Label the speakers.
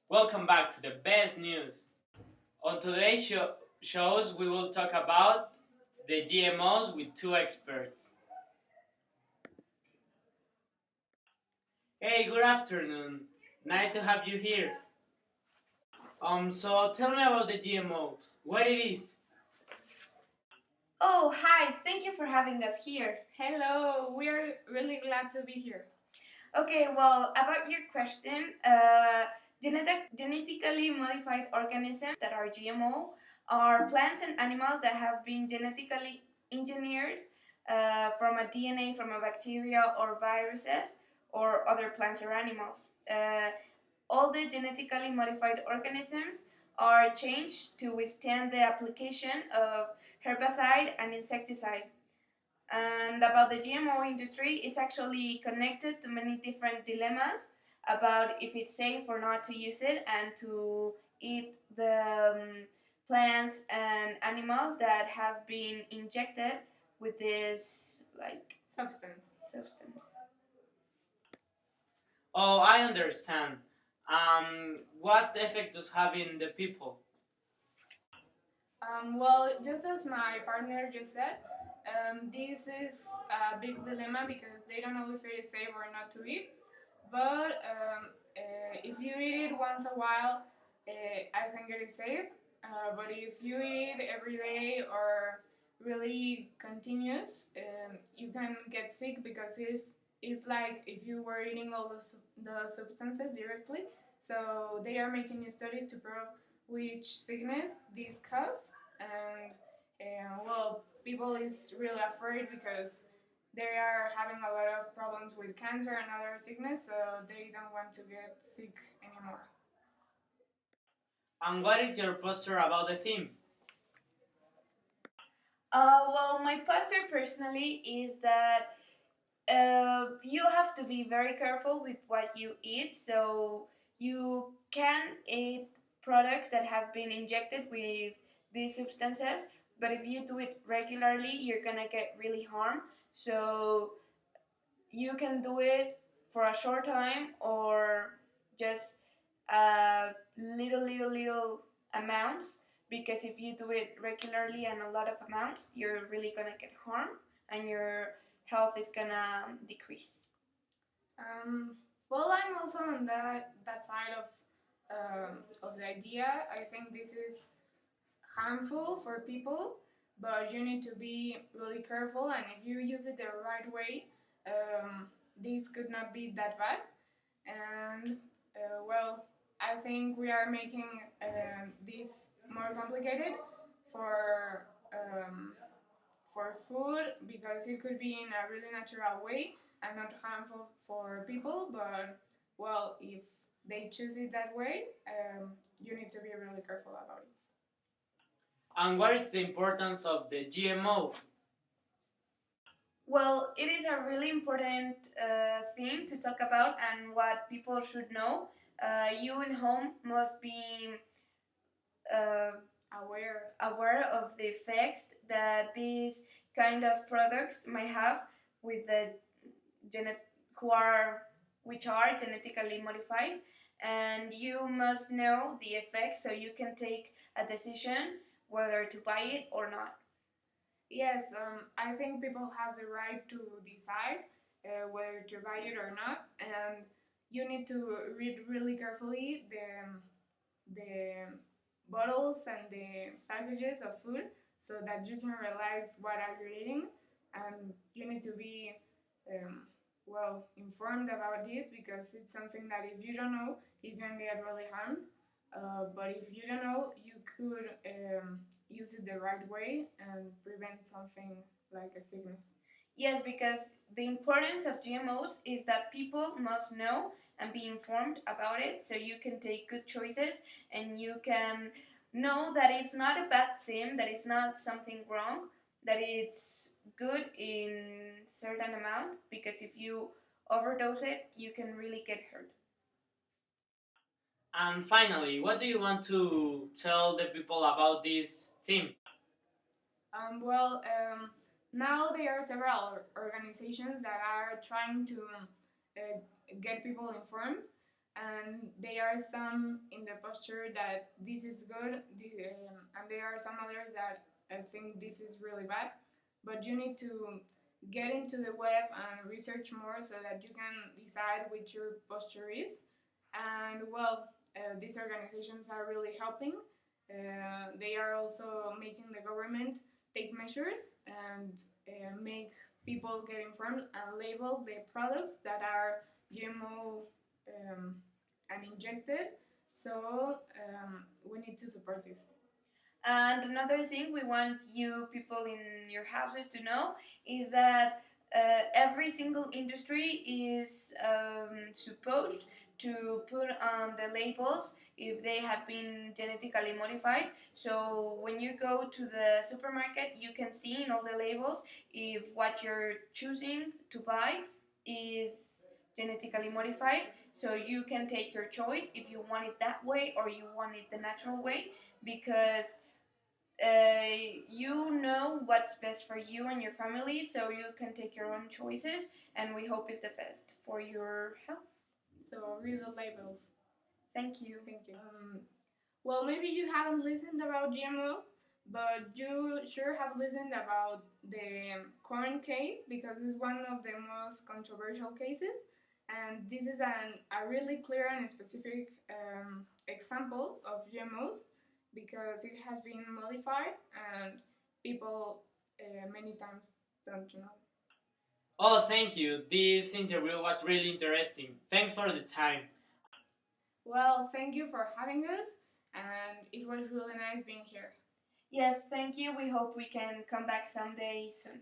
Speaker 1: Welcome back to the best news. On today's shows, we will talk about the GMOs with two experts. Hey, good afternoon. Nice to have you here. So tell me about the GMOs. What it is?
Speaker 2: Oh, hi. Thank you for having us here.
Speaker 3: Hello, we are really glad to be here.
Speaker 2: Okay, well, about your question, genetically modified organisms that are GMO are plants and animals that have been genetically engineered from a DNA from a bacteria or viruses or other plants or animals. Uh, all the genetically modified organisms are changed to withstand the application of herbicide and insecticide. And about the GMO industry, it's actually connected to many different dilemmas about if it's safe or not to use it and to eat the plants and animals that have been injected with this substance.
Speaker 1: Oh, I understand. What effect does have in the people?
Speaker 3: Well, just as my partner just said, this is a big dilemma because they don't know if it is safe or not to eat. But if you eat it once a while, I think it is safe. But if you eat it every day or really continuous, you can get sick because it's like if you were eating all the substances directly. So they are making new studies to prove which sickness this cause, and well, people is really afraid because they are having a lot of problems with cancer and other sickness, so they don't want to get sick anymore.
Speaker 1: And what is your poster about the theme?
Speaker 2: Well, my poster personally is that you have to be very careful with what you eat. So you can eat products that have been injected with these substances, but if you do it regularly, you're gonna get really harm. So you can do it for a short time or just little amounts, because if you do it regularly and a lot of amounts, you're really gonna get harm and your health is gonna decrease.
Speaker 3: Well, I'm also on that side of the idea. I think this is harmful for people, but you need to be really careful. And if you use it the right way, this could not be that bad. And well, I think we are making this more complicated for food because it could be in a really natural way and not harmful for people. But well, if they choose it that way, you need to be really careful about it.
Speaker 1: And what is the importance of the GMO?
Speaker 2: Well, it is a really important thing to talk about and what people should know. You in home must be uh, aware of the effects that these kind of products may have with the genet who are which are genetically modified, and you must know the effects so you can take a decision whether to buy it or not.
Speaker 3: Yes, I think people have the right to decide whether to buy it or not, and you need to read really carefully the bottles and the packages of food so that you can realize what are you eating, and you need to be um, well informed about this because it's something that if you don't know, you can get really harmed. But if you don't know, you could use it the right way and prevent something like a sickness.
Speaker 2: Yes, because the importance of GMOs is that people must know and be informed about it so you can take good choices and you can know that it's not a bad thing, that it's not something wrong, that it's good in certain amount, because if you overdose it, you can really get hurt.
Speaker 1: And finally, what do you want to tell the people about this theme?
Speaker 3: Well, now there are several organizations that are trying to get people informed. and there are some in the posture that this is good, and there are some others that I think this is really bad. But you need to get into the web and research more so that you can decide which your posture is. And well, these organizations are really helping. They are also making the government take measures and make people get informed and label the products that are GMO and injected. So we need to support this.
Speaker 2: And another thing we want you people in your houses to know is that every single industry is supposed to put on the labels if they have been genetically modified. So when you go to the supermarket, you can see in all the labels if what you're choosing to buy is genetically modified. So you can take your choice if you want it that way or you want it the natural way, because you know what's best for you and your family, so you can take your own choices, and we hope it's the best for your health.
Speaker 3: So read the labels.
Speaker 2: Thank you.
Speaker 3: Thank you. Well, maybe you haven't listened about GMOs, but you sure have listened about the corn case because it's one of the most controversial cases. And this is a really clear and specific example of GMOs because it has been modified and people many times don't know.
Speaker 1: Oh, thank you. This interview was really interesting. Thanks for the time.
Speaker 3: Well, thank you for having us, and it was really nice being here.
Speaker 2: Yes, thank you. We hope we can come back someday soon.